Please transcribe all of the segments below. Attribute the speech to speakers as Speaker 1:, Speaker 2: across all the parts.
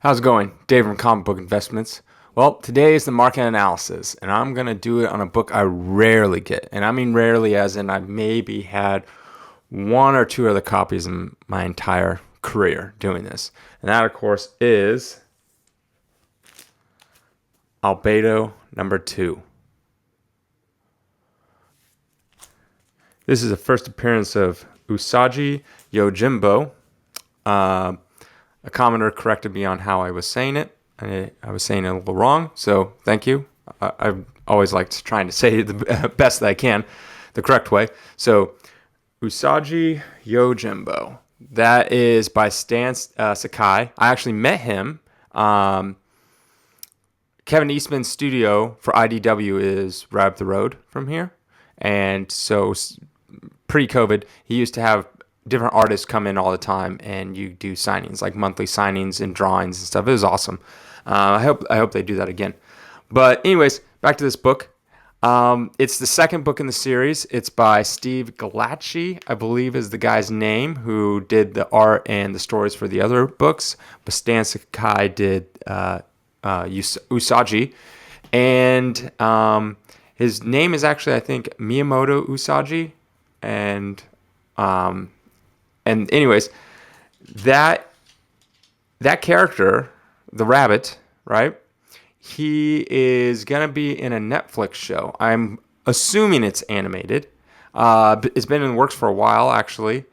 Speaker 1: How's it going? Dave from Comic Book Investments. Well, today is the market analysis, and I'm going to do it on a book I rarely get. And I mean rarely as in I've maybe had one or two other copies in my entire career doing this. And that, of course, is Albedo #2. This is the first appearance of Usagi Yojimbo. A commenter corrected me on how I was saying it. I was saying it a little wrong, so thank you. I've always liked trying to say it the best that I can, the correct way. So, Usagi Yojimbo. That is by Stan Sakai. I actually met him. Kevin Eastman's studio for IDW is right up the road from here. And so, pre-COVID, he used to have different artists come in all the time, and you do signings, like monthly signings and drawings and stuff. It was awesome. I hope they do that again. But anyways, back to this book. It's the second book in the series. It's by Steve Galacci, I believe is the guy's name, who did the art and the stories for the other books. But Stan Sakai did Usagi. And his name is actually, I think, Miyamoto Usagi. And anyways, that character, the rabbit, right? He is going to be in a Netflix show. I'm assuming it's animated. It's been in the works for a while, actually.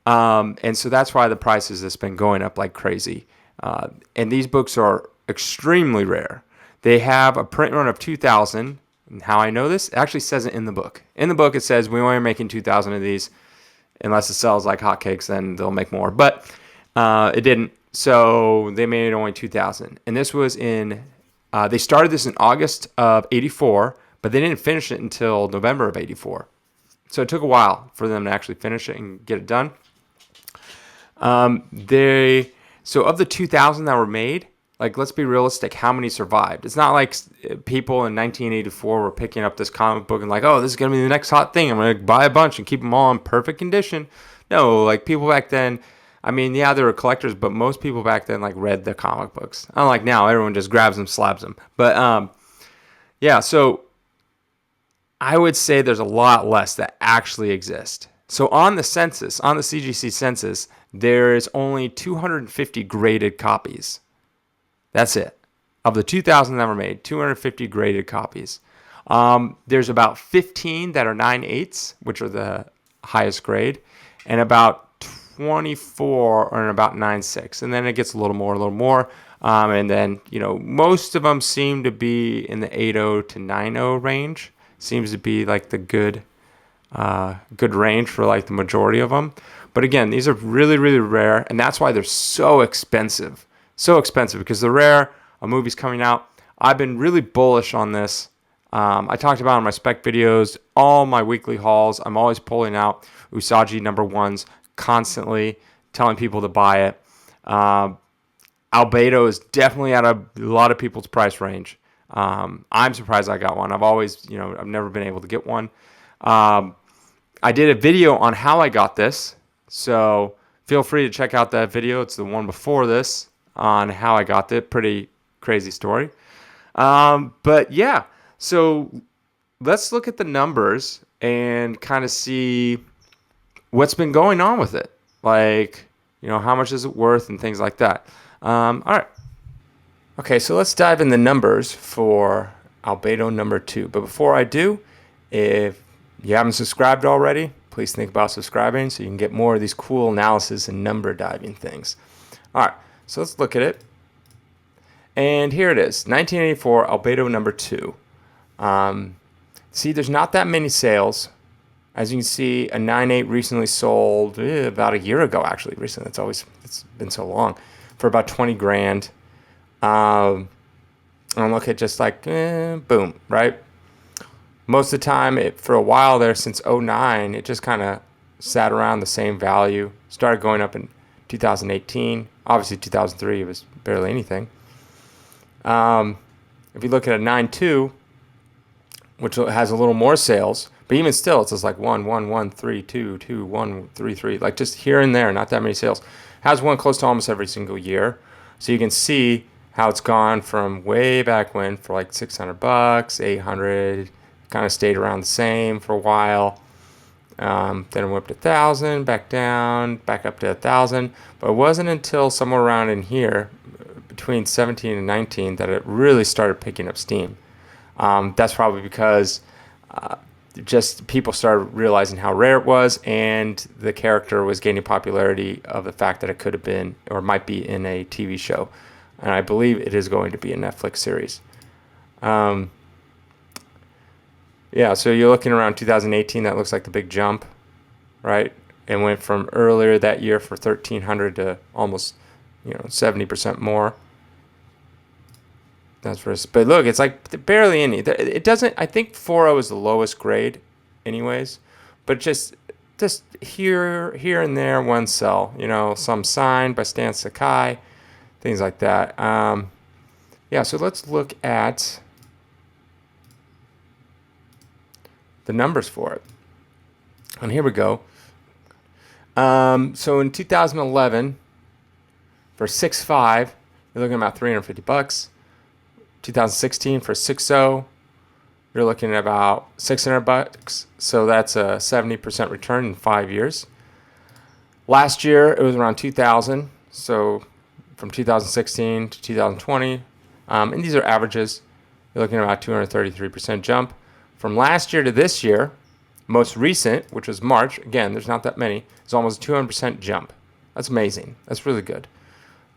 Speaker 1: And so that's why the prices has been going up like crazy. And these books are extremely rare. They have a print run of 2,000. And how I know this? It actually says it in the book. In the book, it says we only are making 2,000 of these. Unless it sells like hotcakes, then they'll make more. But it didn't. So they made only 2,000. And this was they started this in August of 84, but they didn't finish it until November of 84. So it took a while for them to actually finish it and get it done. So of the 2,000 that were made, like, let's be realistic, how many survived? It's not like people in 1984 were picking up this comic book and like, oh, this is going to be the next hot thing. I'm going to buy a bunch and keep them all in perfect condition. No, like, people back then, I mean, yeah, they were collectors, but most people back then, like, read the comic books. Unlike now, everyone just grabs them, slabs them. But, yeah, so I would say there's a lot less that actually exist. So on the census, on the CGC census, there is only 250 graded copies. That's it. Of the 2,000 that were made, 250 graded copies. There's about 15 that are 9/8, which are the highest grade, and about 24 are about 9/6. And then it gets a little more. And then, most of them seem to be in the 8.0 to 9.0 range. Seems to be like the good range for like the majority of them. But again, these are really, really rare, and that's why they're so expensive. So expensive because they're rare. A movie's coming out. I've been really bullish on this. I talked about it in my spec videos, all my weekly hauls. I'm always pulling out Usagi #1s constantly, telling people to buy it. Albedo is definitely at a lot of people's price range. I'm surprised I got one. I've never been able to get one. I did a video on how I got this, so feel free to check out that video. It's the one before this, on how I got it. Pretty crazy story. But yeah, so let's look at the numbers and kind of see what's been going on with it. Like, how much is it worth and things like that. All right. Okay, so let's dive in the numbers for Albedo #2. But before I do, if you haven't subscribed already, please think about subscribing so you can get more of these cool analysis and number diving things. All right. So let's look at it. And here it is, 1984, Albedo #2. See, there's not that many sales. As you can see, a 9.8 recently sold about a year ago, actually. Recently, it's been so long, for about 20 grand. And look at just like, boom, right? Most of the time, for a while there, since 2009, it just kind of sat around the same value. Started going up in 2018. Obviously, 2003, it was barely anything. If you look at a 9.2, which has a little more sales, but even still, it's just like 1, 1, 1, 3, 2, 2, 1, 3, 3, like just here and there, not that many sales. Has one close to almost every single year. So you can see how it's gone from way back when for like $600, 800, kind of stayed around the same for a while. Then it went up to 1,000, back down, back up to 1,000. But it wasn't until somewhere around in here, between 17 and 19, that it really started picking up steam. That's probably because just people started realizing how rare it was, and the character was gaining popularity of the fact that it could have been or might be in a TV show. And I believe it is going to be a Netflix series. Yeah, so you're looking around 2018. That looks like the big jump, right? It went from earlier that year for 1,300 to almost, 70% more. That's for us. But look, it's like barely any. It doesn't. I think 4.0 is the lowest grade, anyways. But just here and there, one cell. Some signed by Stan Sakai, things like that. Yeah. So let's look at the numbers for it. And here we go. So in 2011, for 6.5, you're looking at about $350. 2016 for 6.0, you're looking at about $600. So that's a 70% return in 5 years. Last year it was around 2,000. So from 2016 to 2020, and these are averages. You're looking at about 233% jump. From last year to this year, most recent, which was March, again, there's not that many, it's almost a 200% jump. That's amazing. That's really good.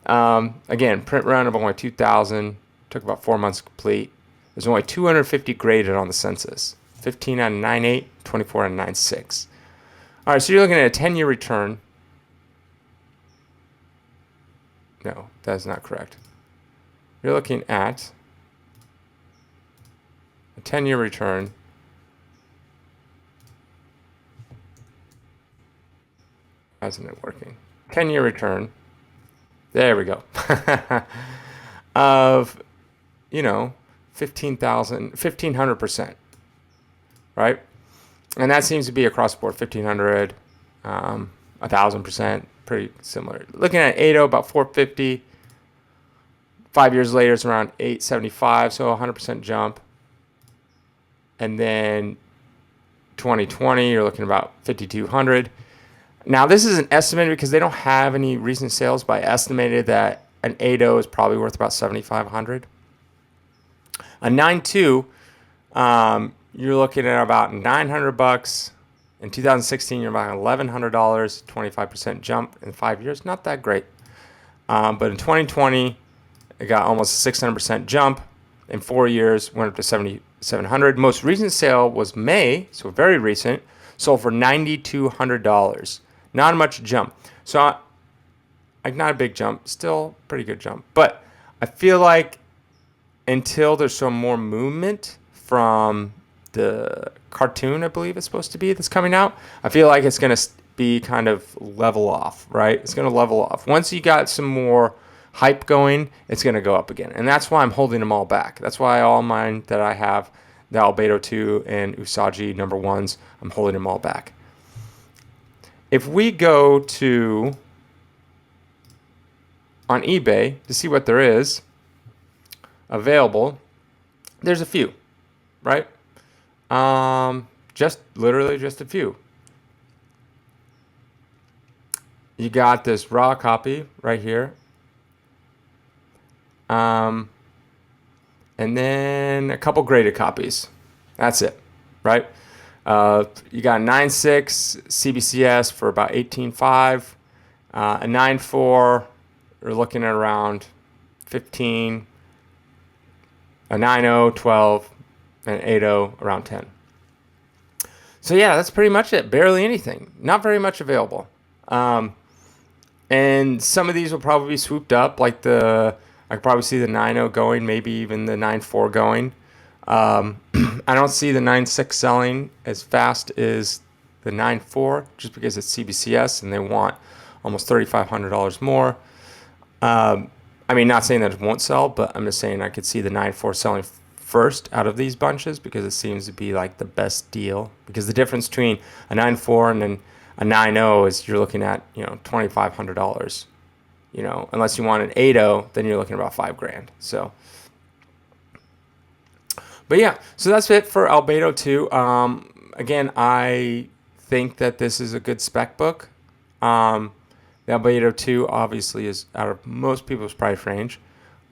Speaker 1: Again, print run of only 2,000. Took about 4 months to complete. There's only 250 graded on the census. 15 out of 9.8, 24 out of 9.6. All right, so you're looking at a 10-year return. No, that is not correct. You're looking at a 10-year return. Why isn't it working? 10-year return. There we go. Of 1,500%, right? And that seems to be across the board, 1,500, 1,000%, pretty similar. Looking at 8.0, about 450. 5 years later, it's around 875, so 100% jump. And then 2020, you're looking at about 5,200. Now, this is an estimate because they don't have any recent sales, but I estimated that an 8.0 is probably worth about 7,500. A 9.2, you're looking at about $900. In 2016, you're about $1,100, 25% jump in 5 years. Not that great. But in 2020, it got almost a 600% jump. In 4 years, went up to 7,700. Most recent sale was May, so very recent. Sold for $9,200. Not much jump. So, not a big jump, still pretty good jump. But I feel like until there's some more movement from the cartoon, I believe it's supposed to be, that's coming out, I feel like it's going to be kind of level off, right? It's going to level off. Once you got some more hype going, it's going to go up again. And that's why I'm holding them all back. That's why all mine that I have, the Albedo 2 and Usagi number 1s, I'm holding them all back. If we go to on eBay to see what there is available, there's a few, right? Literally just a few. You got this raw copy right here. And then a couple graded copies. That's it, right? You got a 9.6 CBCS for about 18.5. A 9.4, you're looking at around 15. A 9.0, 12, and 8.0 around 10. So yeah, that's pretty much it. Barely anything. Not very much available. And some of these will probably be swooped up, like I could probably see the 9.0 going, maybe even the 9.4 going. I don't see the 9.6 selling as fast as the 9.4 just because it's CBCS and they want almost $3,500 more. Not saying that it won't sell, but I'm just saying I could see the 9.4 selling first out of these bunches because it seems to be like the best deal. Because the difference between a 9.4 and then a 9.0 is you're looking at $2,500 unless you want an 8.0, then you're looking at about $5,000. So, but yeah, so that's it for Albedo 2. Again, I think that this is a good spec book. The Albedo 2 obviously is out of most people's price range.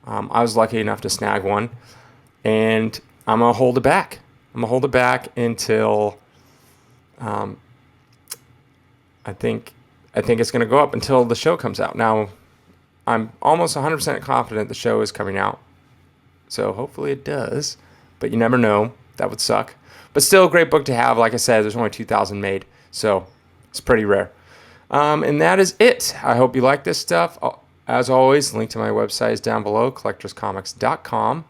Speaker 1: I was lucky enough to snag one, and I'm gonna hold it back. I'm gonna hold it back until I think it's gonna go up until the show comes out. Now, I'm almost 100% confident the show is coming out, so hopefully it does. But you never know. That would suck. But still a great book to have. Like I said, there's only 2,000 made, so it's pretty rare. And that is it. I hope you like this stuff. As always, link to my website is down below, collectorscomics.com.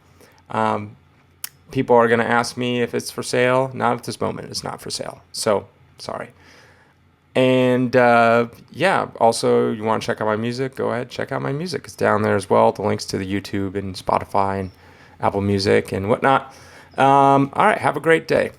Speaker 1: People are going to ask me if it's for sale. Not at this moment. It's not for sale. So, sorry. And, also, you want to check out my music, go ahead, check out my music. It's down there as well. The links to the YouTube and Spotify and Apple Music and whatnot. All right, have a great day.